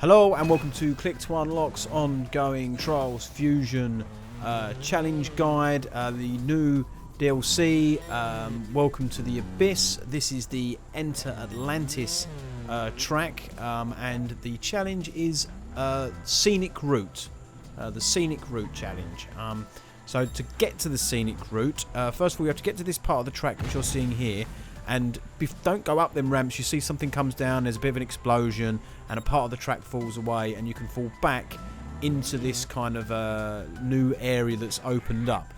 Hello and welcome to Click to Unlock's ongoing Trials Fusion challenge guide, the new DLC. Welcome to the Abyss. This is the Enter Atlantis track, and the challenge is Scenic Route, the Scenic Route challenge. So to get to the Scenic Route, first of all you have to get to this part of the track which you're seeing here. And don't go up them ramps. You see something comes down, there's a bit of an explosion, and a part of the track falls away, and you can fall back into this kind of new area that's opened up.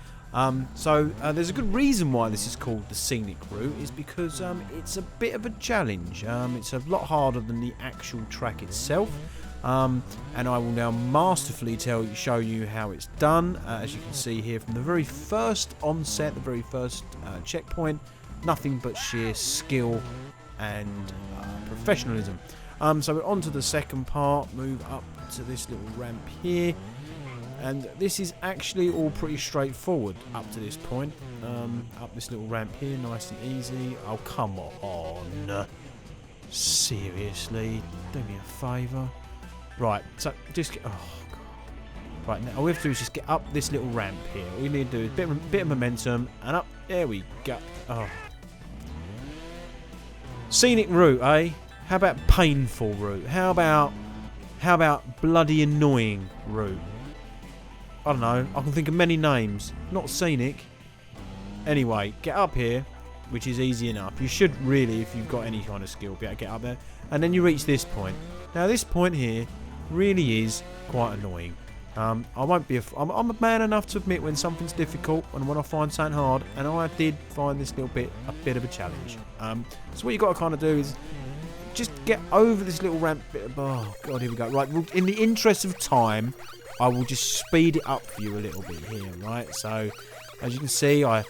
So there's a good reason why this is called the Scenic Route, is because it's a bit of a challenge. It's a lot harder than the actual track itself. And I will now masterfully show you how it's done. As you can see here from the very first onset, the very first checkpoint. Nothing but sheer skill and professionalism. So we're on to the second part. Move up to this little ramp here. And this is actually all pretty straightforward up to this point. Up this little ramp here, nice and easy. Oh, come on. Seriously? Do me a favour. Right, so just get... Oh, God. Right, now all we have to do is just get up this little ramp here. All we need to do is a bit of momentum. And up. There we go. Oh. Scenic route, eh? How about painful route? How about bloody annoying route? I don't know. I can think of many names. Not scenic. Anyway, get up here, which is easy enough. You should really, if you've got any kind of skill, be able to get up there. And then you reach this point. Now this point here really is quite annoying. I won't be. I'm a man enough to admit when something's difficult and when I find something hard, and I did find this little bit a bit of a challenge. So what you got to kind of do is just get over this little ramp bit. Oh God, here we go. Right, in the interest of time, I will just speed it up for you a little bit here. Right, so as you can see, I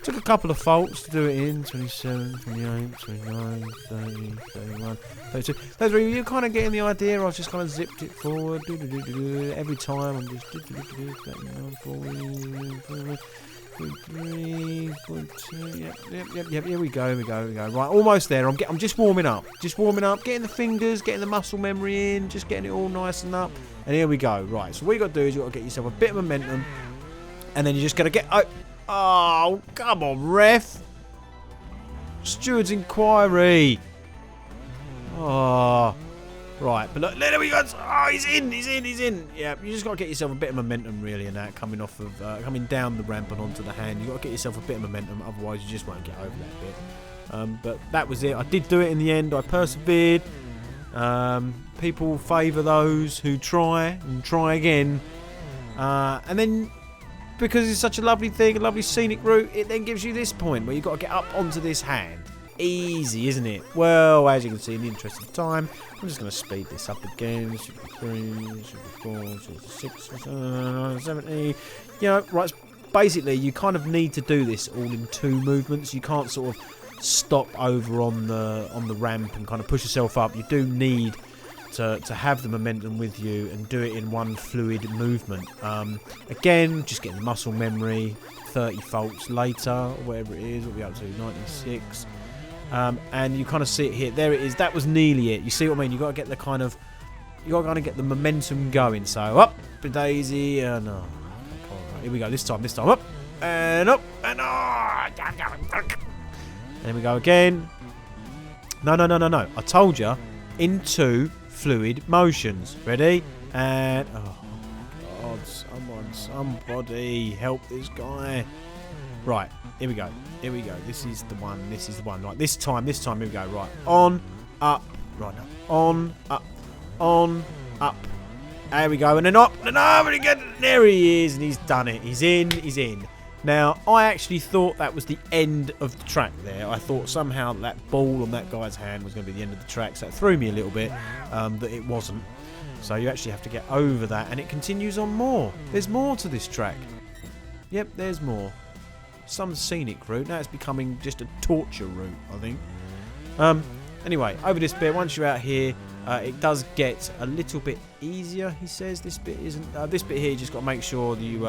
took a couple of faults to do it in 27, 28, 29, 30, 31, 32. Those were, you're kind of getting the idea. I've just kind of zipped it forward. Every time I'm just 39, 40, 43, 42. Yep. Here we go. Right, almost there. I'm just warming up. Getting the fingers, getting the muscle memory in, just getting it all nice and up. And here we go. Right, so what you got to do is you got to get yourself a bit of momentum, and then you just got to get. Oh, come on, ref. Steward's inquiry. Oh, right. But look, there we go. Oh, he's in. Yeah, you just got to get yourself a bit of momentum, really, in that coming off of coming down the ramp and onto the hand. You got to get yourself a bit of momentum, otherwise you just won't get over that bit. But that was it. I did do it in the end. I persevered. People favour those who try and try again, and then. Because it's such a lovely thing, a lovely scenic route, it then gives you this point where you've got to get up onto this hand. Easy, isn't it? Well, as you can see, in the interest of time, I'm just going to speed this up again. 63, 64, 66, 70. You know, right, basically, you kind of need to do this all in two movements. You can't sort of stop over on the ramp and kind of push yourself up. You do need to have the momentum with you and do it in one fluid movement. Again, just getting the muscle memory. 30 faults later, or whatever it is, what are we up to? 96. And you kind of see it here. There it is. That was nearly it. You see what I mean? You got to get the kind of, get the momentum going. So up, daisy, and right, here we go. This time up and up and there we go again. No. I told you, in two fluid motions. Ready? And oh God, somebody help this guy. Right, here we go. This is the one. Right, this time, here we go. Right, on, up, right now. On, up. There we go, and then up, and over again. There he is, and he's done it. He's in. Now, I actually thought that was the end of the track there. I thought somehow that ball on that guy's hand was going to be the end of the track, so that threw me a little bit, that it wasn't. So you actually have to get over that, and it continues on more. There's more to this track. Yep, there's more. Some scenic route. Now it's becoming just a torture route, I think. Anyway, over this bit, once you're out here, it does get a little bit easier, he says. This bit isn't. This bit here, you just got to make sure that you...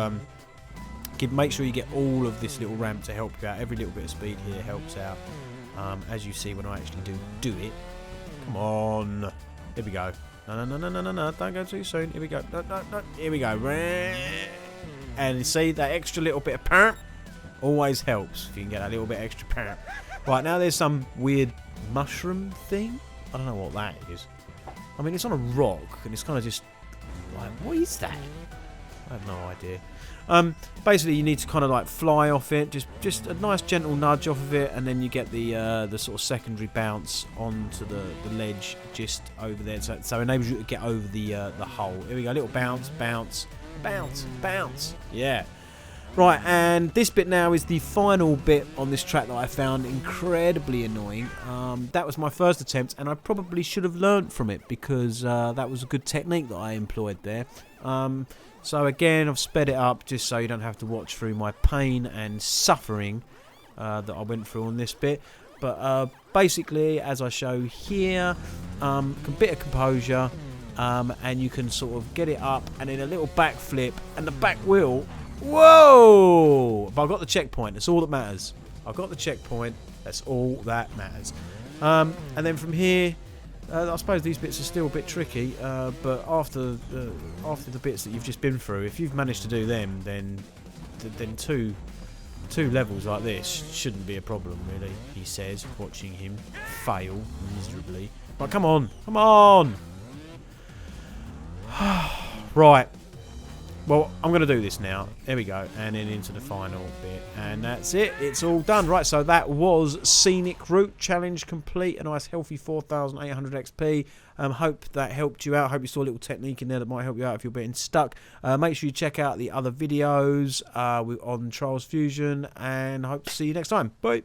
make sure you get all of this little ramp to help you out. Every little bit of speed here helps out. As you see when I actually do it. Come on. Here we go. No. Don't go too soon. Here we go. No. Here we go. And you see that extra little bit of purr always helps if you can get a little bit extra purr. Right, now there's some weird mushroom thing. I don't know what that is. I mean, it's on a rock and it's kind of just like, what is that? I have no idea. Basically, you need to kind of like fly off it, just a nice gentle nudge off of it, and then you get the sort of secondary bounce onto the ledge just over there. So it enables you to get over the hole. Here we go, a little bounce. Yeah. Right, and this bit now is the final bit on this track that I found incredibly annoying. That was my first attempt, and I probably should have learnt from it because that was a good technique that I employed there. So again, I've sped it up just so you don't have to watch through my pain and suffering that I went through on this bit. But basically, as I show here, a bit of composure, and you can sort of get it up and then a little backflip, and the back wheel. Whoa! But I got the checkpoint. That's all that matters. I got the checkpoint. That's all that matters. And then from here, I suppose these bits are still a bit tricky. But after the bits that you've just been through, if you've managed to do them, then two levels like this shouldn't be a problem, really. He says, watching him fail miserably. But come on. Right. Well, I'm going to do this now. There we go. And then into the final bit. And that's it. It's all done. Right, so that was Scenic Route Challenge complete. A nice healthy 4,800 XP. Hope that helped you out. Hope you saw a little technique in there that might help you out if you're getting stuck. Make sure you check out the other videos on Trials Fusion. And hope to see you next time. Bye.